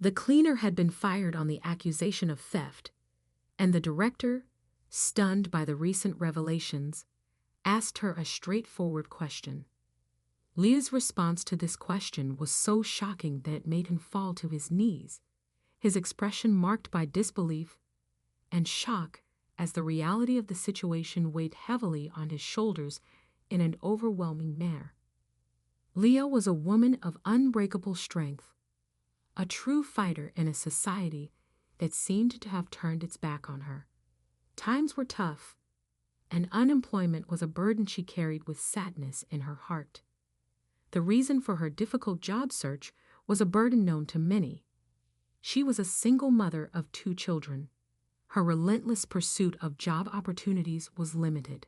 The cleaner had been fired on the accusation of theft, and the director, stunned by the recent revelations, asked her a straightforward question. Leah's response to this question was so shocking that it made him fall to his knees, his expression marked by disbelief and shock as the reality of the situation weighed heavily on his shoulders in an overwhelming manner. Leah was a woman of unbreakable strength, a true fighter in a society that seemed to have turned its back on her. Times were tough, and unemployment was a burden she carried with sadness in her heart. The reason for her difficult job search was a burden known to many. She was a single mother of 2 children. Her relentless pursuit of job opportunities was limited.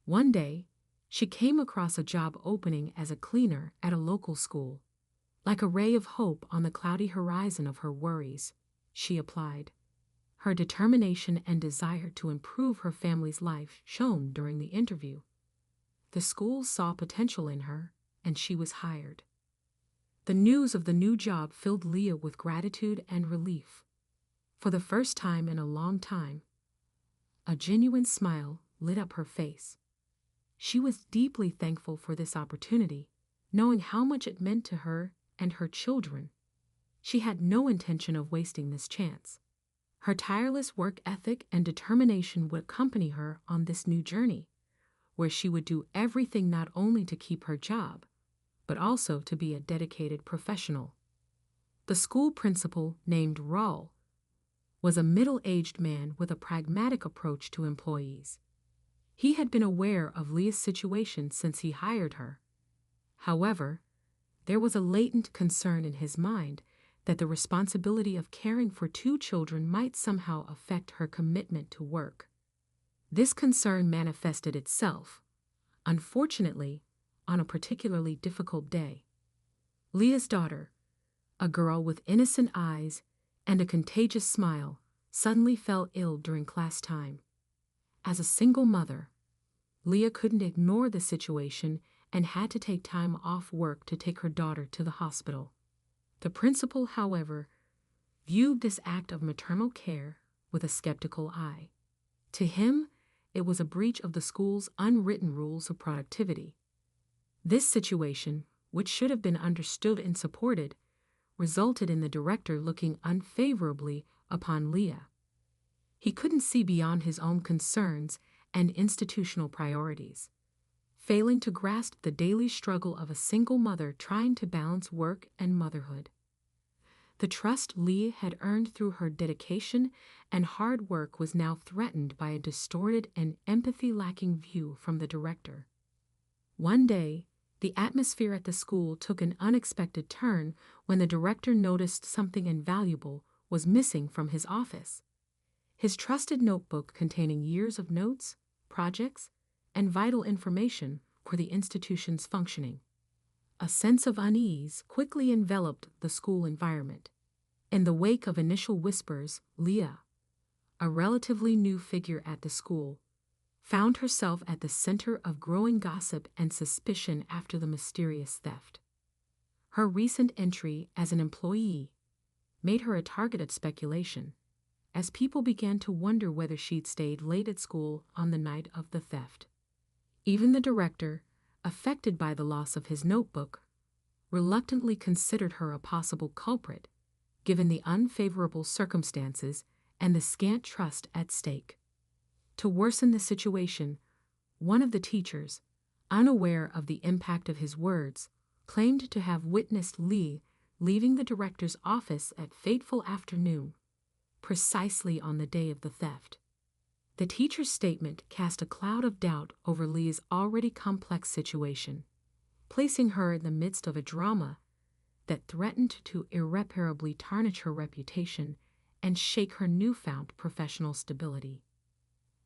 One day, she came across a job opening as a cleaner at a local school. Like a ray of hope on the cloudy horizon of her worries, she applied. Her determination and desire to improve her family's life shone during the interview. The school saw potential in her, and she was hired. The news of the new job filled Leah with gratitude and relief. For the first time in a long time, a genuine smile lit up her face. She was deeply thankful for this opportunity, knowing how much it meant to her and her children. She had no intention of wasting this chance. Her tireless work ethic and determination would accompany her on this new journey, where she would do everything not only to keep her job, but also to be a dedicated professional. The school principal, named Raul, was a middle-aged man with a pragmatic approach to employees. He had been aware of Leah's situation since he hired her. However, there was a latent concern in his mind that the responsibility of caring for 2 children might somehow affect her commitment to work. This concern manifested itself, unfortunately, on a particularly difficult day. Leah's daughter, a girl with innocent eyes and a contagious smile, suddenly fell ill during class time. As a single mother, Leah couldn't ignore the situation and had to take time off work to take her daughter to the hospital. The principal, however, viewed this act of maternal care with a skeptical eye. To him, it was a breach of the school's unwritten rules of productivity. This situation, which should have been understood and supported, resulted in the director looking unfavorably upon Leah. He couldn't see beyond his own concerns and institutional priorities, failing to grasp the daily struggle of a single mother trying to balance work and motherhood. The trust Leah had earned through her dedication and hard work was now threatened by a distorted and empathy-lacking view from the director. One day, the atmosphere at the school took an unexpected turn when the director noticed something invaluable was missing from his office. His trusted notebook containing years of notes, projects, and vital information for the institution's functioning. A sense of unease quickly enveloped the school environment. In the wake of initial whispers, Leah, a relatively new figure at the school, found herself at the center of growing gossip and suspicion after the mysterious theft. Her recent entry as an employee made her a target of speculation, as people began to wonder whether she'd stayed late at school on the night of the theft. Even the director, affected by the loss of his notebook, reluctantly considered her a possible culprit, given the unfavorable circumstances and the scant trust at stake. To worsen the situation, one of the teachers, unaware of the impact of his words, claimed to have witnessed Lee leaving the director's office at fateful afternoon, precisely on the day of the theft. The teacher's statement cast a cloud of doubt over Lee's already complex situation, placing her in the midst of a drama that threatened to irreparably tarnish her reputation and shake her newfound professional stability.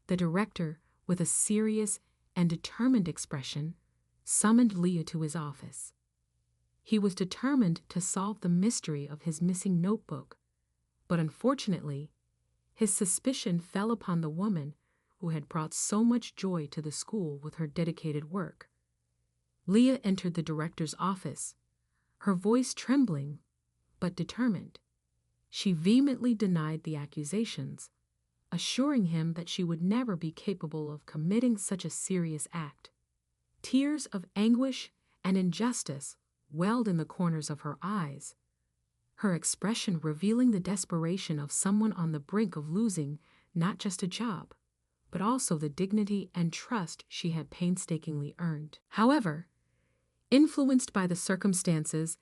The director, with a serious and determined expression, summoned Leah to his office. He was determined to solve the mystery of his missing notebook, but unfortunately, his suspicion fell upon the woman who had brought so much joy to the school with her dedicated work. Leah entered the director's office, her voice trembling but determined. She vehemently denied the accusations, assuring him that she would never be capable of committing such a serious act. Tears of anguish and injustice welled in the corners of her eyes, her expression revealing the desperation of someone on the brink of losing not just a job, but also the dignity and trust she had painstakingly earned. However, influenced by the circumstances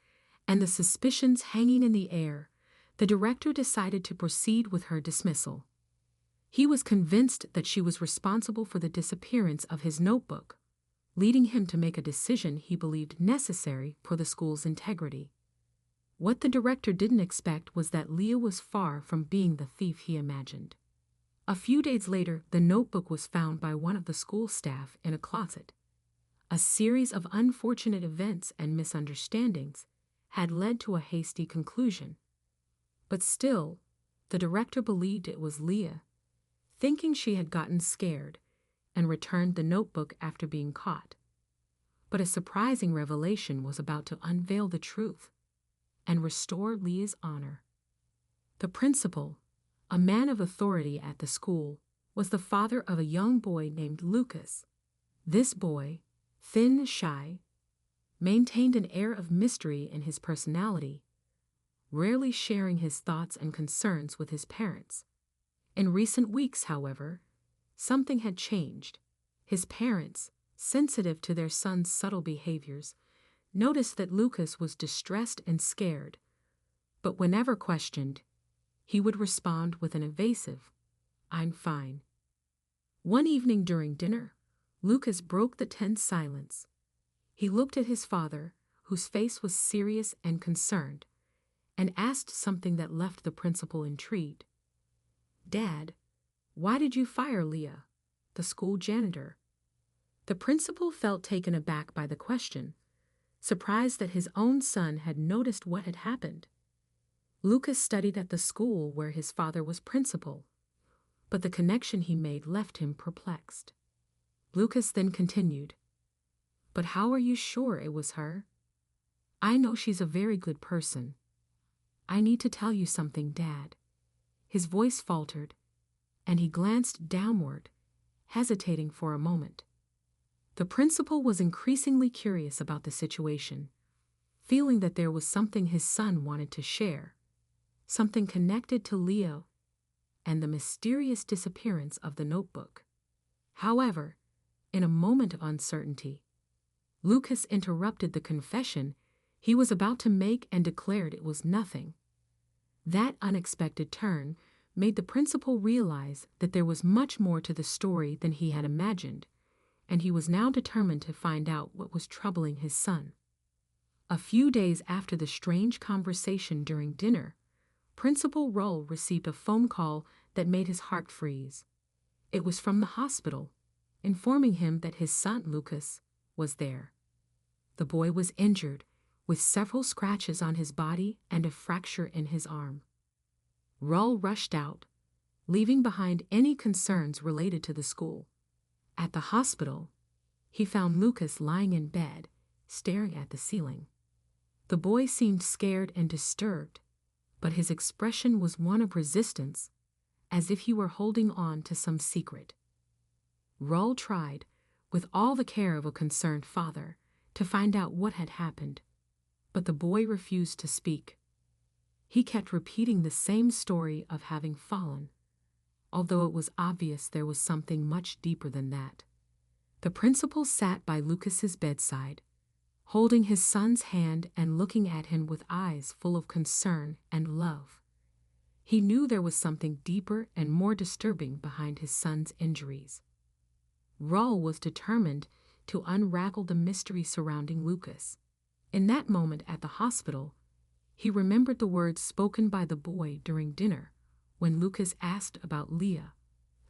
and the suspicions hanging in the air, the director decided to proceed with her dismissal. He was convinced that she was responsible for the disappearance of his notebook, leading him to make a decision he believed necessary for the school's integrity. What the director didn't expect was that Leah was far from being the thief he imagined. A few days later, the notebook was found by one of the school staff in a closet. A series of unfortunate events and misunderstandings had led to a hasty conclusion. But still, the director believed it was Leah, thinking she had gotten scared and returned the notebook after being caught. But a surprising revelation was about to unveil the truth and restore Leah's honor. The principal, a man of authority at the school, was the father of a young boy named Lucas. This boy, thin, shy, maintained an air of mystery in his personality, rarely sharing his thoughts and concerns with his parents. In recent weeks, however, something had changed. His parents, sensitive to their son's subtle behaviors, noticed that Lucas was distressed and scared, but whenever questioned, he would respond with an evasive, "I'm fine." One evening during dinner, Lucas broke the tense silence. He looked at his father, whose face was serious and concerned, and asked something that left the principal intrigued. "Dad, why did you fire Leah, the school janitor?" The principal felt taken aback by the question, surprised that his own son had noticed what had happened. Lucas studied at the school where his father was principal, but the connection he made left him perplexed. Lucas then continued, "But how are you sure it was her? I know she's a very good person. I need to tell you something, Dad." His voice faltered, and he glanced downward, hesitating for a moment. The principal was increasingly curious about the situation, feeling that there was something his son wanted to share, something connected to Leo and the mysterious disappearance of the notebook. However, in a moment of uncertainty, Lucas interrupted the confession he was about to make and declared it was nothing. That unexpected turn made the principal realize that there was much more to the story than he had imagined, and he was now determined to find out what was troubling his son. A few days after the strange conversation during dinner, Principal Roll received a phone call that made his heart freeze. It was from the hospital, informing him that his son Lucas was there. The boy was injured, with several scratches on his body and a fracture in his arm. Roll rushed out, leaving behind any concerns related to the school. At the hospital, he found Lucas lying in bed, staring at the ceiling. The boy seemed scared and disturbed, but his expression was one of resistance, as if he were holding on to some secret. Roll tried, with all the care of a concerned father, to find out what had happened, but the boy refused to speak. He kept repeating the same story of having fallen, although it was obvious there was something much deeper than that. The principal sat by Lucas's bedside, holding his son's hand and looking at him with eyes full of concern and love. He knew there was something deeper and more disturbing behind his son's injuries. Roll was determined to unravel the mystery surrounding Lucas. In that moment at the hospital, he remembered the words spoken by the boy during dinner when Lucas asked about Leah,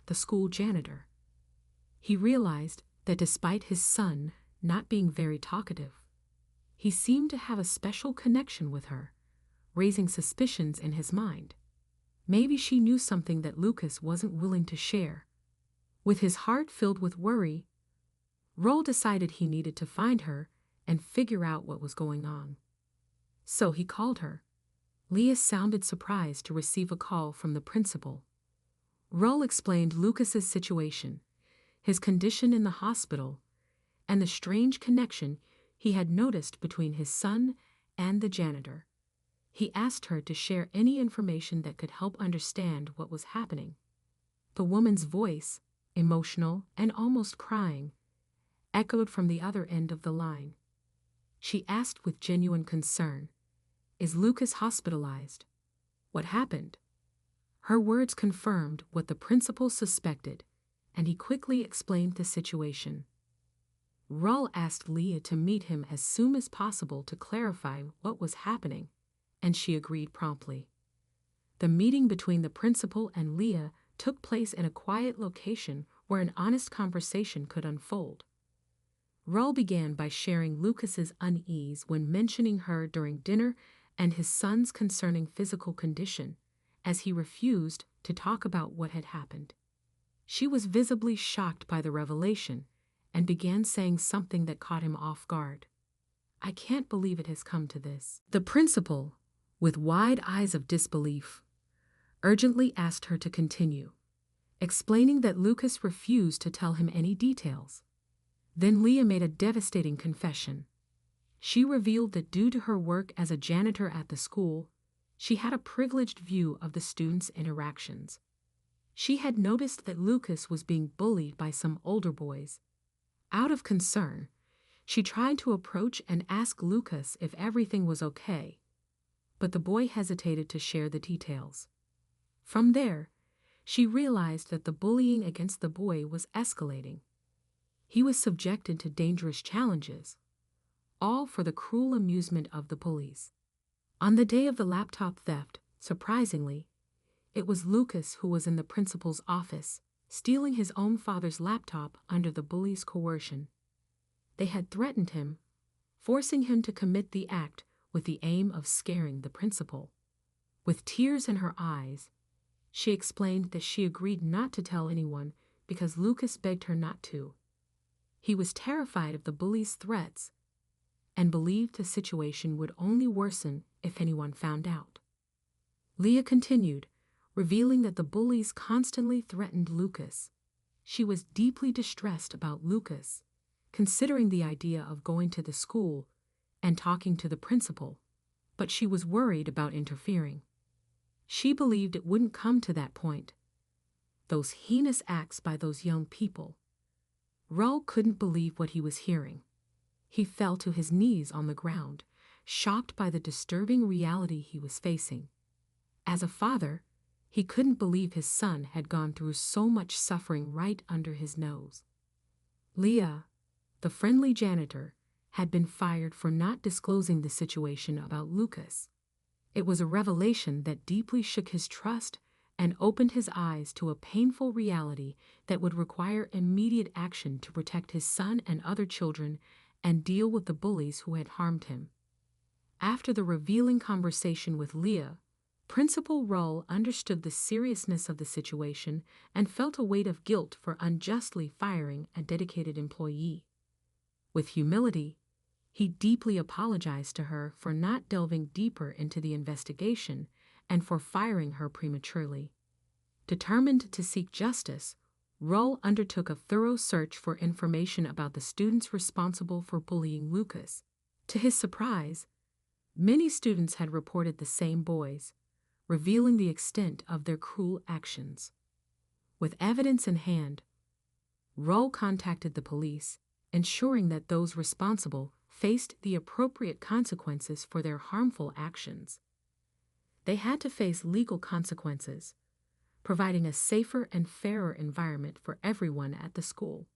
the school janitor. He realized that despite his son not being very talkative, he seemed to have a special connection with her, raising suspicions in his mind. Maybe she knew something that Lucas wasn't willing to share. With his heart filled with worry, Roll decided he needed to find her and figure out what was going on. So he called her, Leah sounded surprised to receive a call from the principal. Rull explained Lucas's situation, his condition in the hospital, and the strange connection he had noticed between his son and the janitor. He asked her to share any information that could help understand what was happening. The woman's voice, emotional and almost crying, echoed from the other end of the line. She asked with genuine concern, "Is Lucas hospitalized? What happened?" Her words confirmed what the principal suspected, and he quickly explained the situation. Rull asked Leah to meet him as soon as possible to clarify what was happening, and she agreed promptly. The meeting between the principal and Leah took place in a quiet location where an honest conversation could unfold. Rull began by sharing Lucas's unease when mentioning her during dinner and his son's concerning physical condition, as he refused to talk about what had happened. She was visibly shocked by the revelation and began saying something that caught him off guard. "I can't believe it has come to this." The principal, with wide eyes of disbelief, urgently asked her to continue, explaining that Lucas refused to tell him any details. Then Leah made a devastating confession. She revealed that due to her work as a janitor at the school, she had a privileged view of the students' interactions. She had noticed that Lucas was being bullied by some older boys. Out of concern, she tried to approach and ask Lucas if everything was okay, but the boy hesitated to share the details. From there, she realized that the bullying against the boy was escalating. He was subjected to dangerous challenges, all for the cruel amusement of the police. On the day of the laptop theft, surprisingly, it was Lucas who was in the principal's office, stealing his own father's laptop under the bully's coercion. They had threatened him, forcing him to commit the act with the aim of scaring the principal. With tears in her eyes, she explained that she agreed not to tell anyone because Lucas begged her not to. He was terrified of the bully's threats and believed the situation would only worsen if anyone found out. Leah continued, revealing that the bullies constantly threatened Lucas. She was deeply distressed about Lucas, considering the idea of going to the school and talking to the principal, but she was worried about interfering. She believed it wouldn't come to that point. Those heinous acts by those young people. Rull couldn't believe what he was hearing. He fell to his knees on the ground, shocked by the disturbing reality he was facing. As a father, he couldn't believe his son had gone through so much suffering right under his nose. Leah, the friendly janitor, had been fired for not disclosing the situation about Lucas. It was a revelation that deeply shook his trust and opened his eyes to a painful reality that would require immediate action to protect his son and other children and deal with the bullies who had harmed him. After the revealing conversation with Leah, Principal Rull understood the seriousness of the situation and felt a weight of guilt for unjustly firing a dedicated employee. With humility, he deeply apologized to her for not delving deeper into the investigation and for firing her prematurely. Determined to seek justice, Rull undertook a thorough search for information about the students responsible for bullying Lucas. To his surprise, many students had reported the same boys, revealing the extent of their cruel actions. With evidence in hand, Rull contacted the police, ensuring that those responsible faced the appropriate consequences for their harmful actions. They had to face legal consequences, providing a safer and fairer environment for everyone at the school.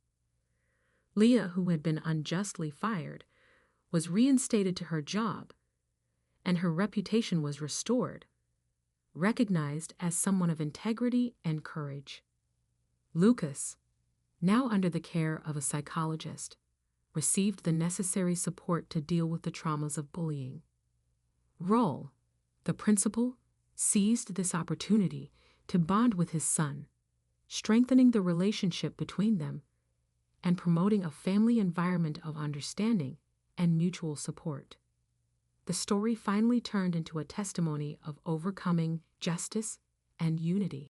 Leah, who had been unjustly fired, was reinstated to her job, and her reputation was restored, recognized as someone of integrity and courage. Lucas, now under the care of a psychologist, received the necessary support to deal with the traumas of bullying. Rull, the principal, seized this opportunity to bond with his son, strengthening the relationship between them and promoting a family environment of understanding and mutual support. the story finally turned into a testimony of overcoming justice and unity.